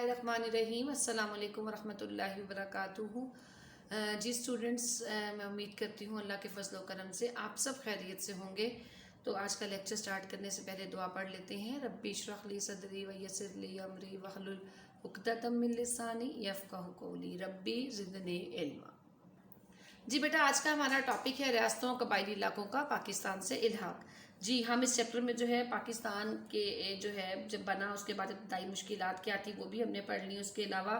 बिस्मिल्लाहिर्रहमानिर्रहीम। अस्सलाम वालेकुम वरहमतुल्लाहि वबरकातुहू। जी स्टूडेंट्स, मैं उम्मीद करती हूँ अल्लाह के फजल व करम से आप सब खैरियत से होंगे। तो आज का लेक्चर स्टार्ट करने से पहले दुआ पढ़ लेते हैं। रब्बी इश्रह ली सदरी व यस्सिर ली अमरी वहलुल उक़दतम मिन लिसानी यफ़क़हू क़ौली रब्बी ज़िदनी इल्मा। जी बेटा, आज का हमारा टॉपिक है रियासतों कबायली इलाकों का पाकिस्तान से इल्हाक। जी हम इस चैप्टर में जो है पाकिस्तान के जो है जब बना उसके बाद इब्तदाई मुश्किलात क्या थी वो भी हमने पढ़ ली। उसके अलावा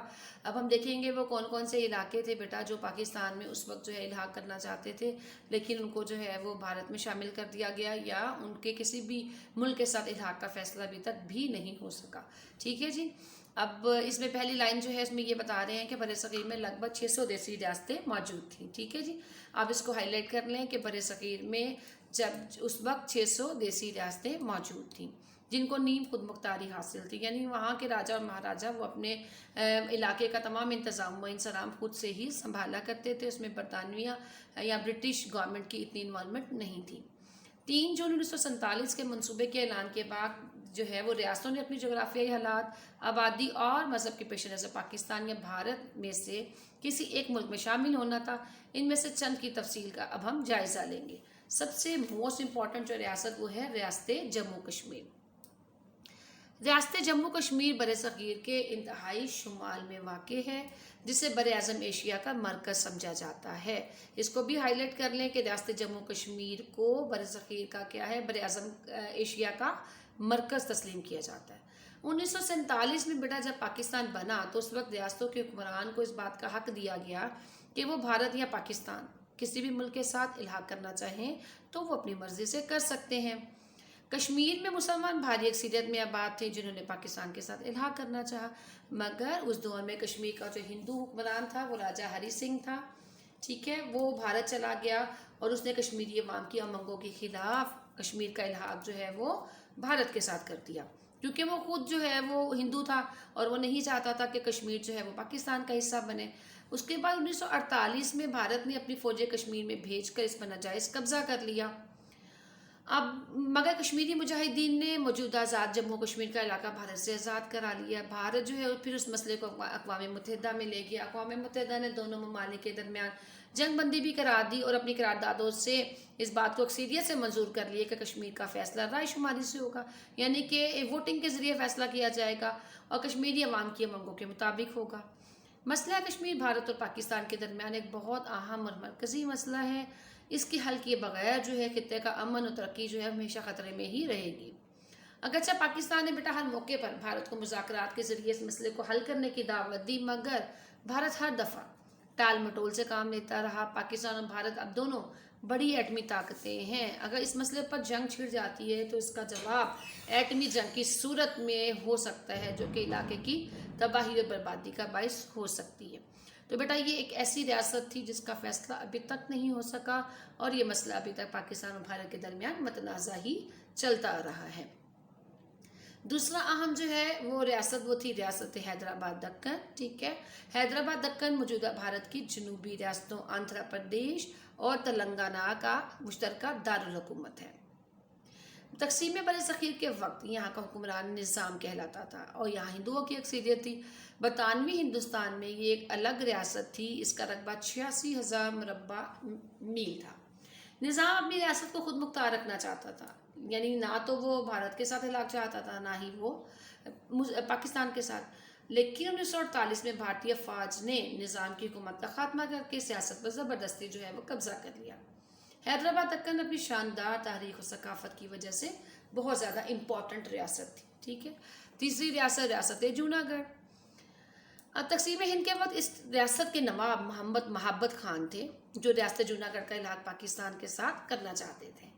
अब हम देखेंगे वो कौन कौन से इलाके थे बेटा जो पाकिस्तान में उस वक्त जो है इल्हाक करना चाहते थे, लेकिन उनको जो है वो भारत में शामिल कर दिया गया या उनके किसी भी मुल्क के साथ इल्हाक का फैसला अभी तक भी नहीं हो सका। ठीक है जी। अब इसमें पहली लाइन जो है इसमें ये बता रहे हैं कि बरे सग़ीर में लगभग 600 देसी रियासतें मौजूद थीं। ठीक है जी। आप इसको हाईलाइट कर लें कि बरे सग़ीर में जब उस वक्त 600 देसी रियासतें मौजूद थीं जिनको नीम खुद मुख्तारी हासिल थी, यानी वहाँ के राजा और महाराजा वो अपने इलाके का तमाम इंतज़ाम व इंसराम खुद से ही संभाला करते थे। उसमें बरतानविया या ब्रिटिश गवर्नमेंट की इतनी इन्वॉल्वमेंट नहीं थी। 3 जून 1947 के मंसूबे के ऐलान के बाद जो है वो रियासतों ने अपनी जोग्राफियाई हालात, आबादी और मज़हब के पेश नज़र पाकिस्तान या भारत में से किसी एक मुल्क में शामिल होना था। इनमें से चंद की तफसील का अब हम जायज़ा लेंगे। सबसे मोस्ट इम्पॉर्टेंट जो रियासत वो है रियासत जम्मू कश्मीर। रियासत जम्मू कश्मीर बरसग़ीर के इंतहाई शुमाल में वाक़ है, जिसे बर-ए-आज़म एशिया का मरकज़ समझा जाता है। इसको भी हाईलाइट कर लें कि रियासत जम्मू कश्मीर को बरसग़ीर का क्या है, बर-ए-आज़म एशिया का मरकज़ तस्लीम किया जाता है। 1947 में बेटा जब पाकिस्तान बना तो उस वक्त रियासतों के हुक्मरान को इस बात का हक दिया गया कि वो भारत या पाकिस्तान किसी भी मुल्क के साथ इल्हाक करना चाहें तो वो अपनी मर्ज़ी से कर सकते हैं। कश्मीर में मुसलमान भारी अक्सरियत में आबाद थे जिन्होंने पाकिस्तान के साथ इल्हाक करना चाहा, मगर उस दौर में कश्मीर का जो हिंदू हुक्मरान था वो राजा हरी सिंह था। ठीक है, वो भारत चला गया और उसने कश्मीरी अवाम की उमंगों के खिलाफ कश्मीर का इल्हाक जो है वो भारत के साथ कर दिया, क्योंकि वो खुद जो है वो हिंदू था और वो नहीं चाहता था कि कश्मीर जो है वो पाकिस्तान का हिस्सा बने। उसके बाद 1948 में भारत ने अपनी फ़ौजें कश्मीर में भेजकर इस पर नाजायज़ कब्ज़ा कर लिया। अब मगर कश्मीरी मुजाहिदीन ने मौजूदा आज़ाद जम्मू कश्मीर का इलाका भारत से आज़ाद करा लिया। भारत जो है फिर उस मसले को अक़वाम मुत्तहिदा में ले गया। अक़वाम मुत्तहिदा ने दोनों ममालिक के दरमियान जंग बंदी भी करा दी और अपनी करारदादों से इस बात को अक्सरियत से मंजूर कर लिया कि कश्मीर का फ़ैसला राय शुमारी से होगा, यानी कि वोटिंग के ज़रिए फ़ैसला किया जाएगा और कश्मीरी अवाम की मांगों के मुताबिक होगा। मसला कश्मीर भारत और पाकिस्तान के दरमियान एक बहुत अहम और मरकज़ी मसला है। इसके हल किए बगैर जो है खित्ते का अमन और तरक्की जो है हमेशा ख़तरे में ही रहेगी। अगरचे पाकिस्तान ने बेटा हर मौके पर भारत को मुज़ाकरात के ज़रिए इस मसले को हल करने की दावत दी, मगर भारत हर दफ़ा टाल मटोल से काम लेता रहा। पाकिस्तान और भारत अब दोनों बड़ी एटमी ताकतें हैं। अगर इस मसले पर जंग छिड़ जाती है तो इसका जवाब एटमी जंग की सूरत में हो सकता है, जो कि इलाके की तबाही और बर्बादी का बाइस हो सकती है। तो बेटा ये एक ऐसी रियासत थी जिसका फैसला अभी तक नहीं हो सका और ये मसला अभी तक पाकिस्तान और भारत के दरमियान मतनाज़ा ही चलता रहा है। दूसरा अहम जो है वो रियासत वो थी रियासत हैदराबाद दक्कन। ठीक है, हैदराबाद दक्कन मौजूदा भारत की जनूबी रियासतों आंध्र प्रदेश और तेलंगाना का मुश्तरका दारुल हुकूमत है। तकसीम बरसग़ीर के वक्त यहाँ का हुक्मरान निज़ाम कहलाता था और यहाँ हिंदुओं की अक्सरियत थी। बरतानवी हिंदुस्तान में ये एक अलग रियासत थी। इसका रकबा 86,000 मुरब्बा मील था। निज़ाम अपनी रियासत को खुद मुख्तार रखना चाहता था, यानी ना तो वो भारत के साथ इलाक़ चाहता था ना ही वो पाकिस्तान के साथ। लेकिन 1948 में भारतीय फ़ौज ने निज़ाम की हुकूमत का खात्मा करके सियासत पर ज़बरदस्ती जो है वो कब्ज़ा कर लिया। हैदराबाद दक्कन अपनी शानदार तारीख़ और सकाफ़त की वजह से बहुत ज़्यादा इम्पॉर्टेंट रियासत थी। ठीक है, तीसरी रियासत रियासत जूनागढ़। तक़सीम हिंद के वक्त इस रियासत के नवाब मोहम्मद महाबत खान थे, जो रियासत जूनागढ़ का इलाक़ा पाकिस्तान के साथ करना चाहते थे।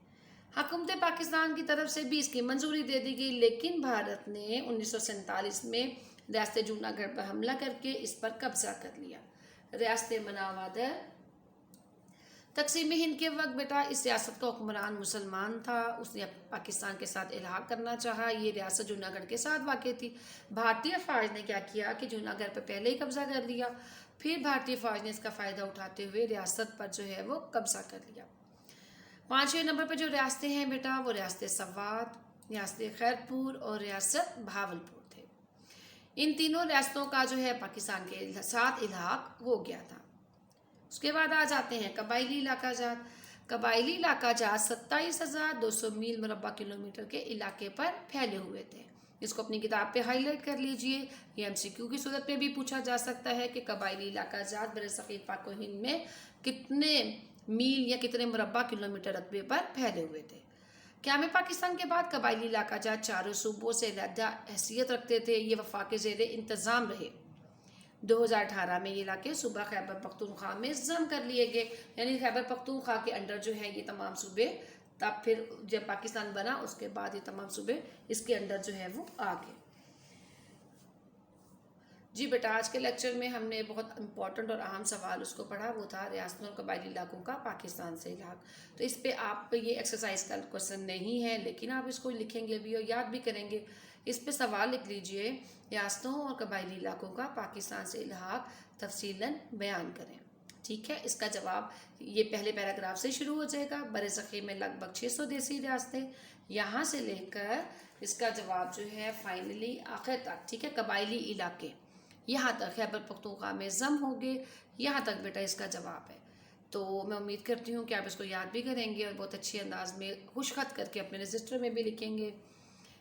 हुकूमत पाकिस्तान की तरफ से भी इसकी मंजूरी दे दी गई, लेकिन भारत ने 1947 में रियासत जूनागढ़ पर हमला करके इस पर कब्ज़ा कर लिया। रियासत मनावादर। तक़सीम हिंद के वक्त बेटा इस रियासत का हुक्मरान मुसलमान था, उसने पाकिस्तान के साथ इल्हाक करना चाहा। ये रियासत जूनागढ़ के साथ वाक़ थी। भारतीय फ़ौज ने क्या किया कि जूनागढ़ पर पहले ही कब्ज़ा कर लिया, फिर भारतीय फ़ौज ने इसका फ़ायदा उठाते हुए रियासत पर जो है वो कब्ज़ा कर लिया। 5वें नंबर पर जो रियासतें हैं बेटा वो रियासत सवात, रियासत खैरपुर और रियासत भावलपुर थे। ان تینوں ریاستوں کا جو ہے پاکستان کے ساتھ الحاق ہو گیا تھا۔ اس کے بعد آ جاتے ہیں قبائلی علاقہ جات۔ قبائلی علاقہ جات 27,200 میل مربع کلومیٹر کے علاقے پر پھیلے ہوئے تھے۔ اس کو اپنی کتاب پہ ہائی لائٹ کر لیجئے، یہ MCQ کی صورت میں بھی پوچھا جا سکتا ہے کہ قبائلی علاقہ جات برصغیر پاک و ہند میں کتنے میل یا کتنے مربع کلومیٹر رقبے پر پھیلے ہوئے تھے۔ قیام پاکستان کے بعد قبائلی علاقہ جات چاروں صوبوں سے علیحدہ حیثیت رکھتے تھے، یہ وفاق زیر انتظام رہے۔ 2018 میں یہ علاقے صوبہ خیبر پختونخوا میں ضم کر لیے گئے، یعنی خیبر پختونخوا کے انڈر جو ہے یہ تمام صوبے، تب پھر جب پاکستان بنا اس کے بعد یہ تمام صوبے اس کے انڈر جو ہے وہ آ گئے۔ جی بیٹا، آج کے لیکچر میں ہم نے بہت امپورٹنٹ اور اہم سوال اس کو پڑھا، وہ تھا ریاستوں اور قبائلی علاقوں کا پاکستان سے الحاق۔ تو اس پہ آپ یہ ایکسرسائز کا کوشچن نہیں ہے، لیکن آپ اس کو لکھیں گے بھی اور یاد بھی کریں گے۔ اس پہ سوال لکھ لیجئے، ریاستوں اور قبائلی علاقوں کا پاکستان سے الحاق تفصیلاً بیان کریں۔ ٹھیک ہے، اس کا جواب یہ پہلے پیراگراف سے شروع ہو جائے گا۔ برصغیر میں لگ بھگ 600 دیسی ریاستیں، یہاں سے لے کر اس کا جواب جو ہے فائنلی آخر تک، ٹھیک ہے، قبائلی علاقے یہاں تک خیبر پختونخوا میں ضم ہو گئے، یہاں تک بیٹا اس کا جواب ہے۔ تو میں امید کرتی ہوں کہ آپ اس کو یاد بھی کریں گے اور بہت اچھی انداز میں خوش خط کر کے اپنے رجسٹر میں بھی لکھیں گے۔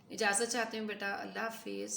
اجازت چاہتے ہوں بیٹا، اللہ حافظ۔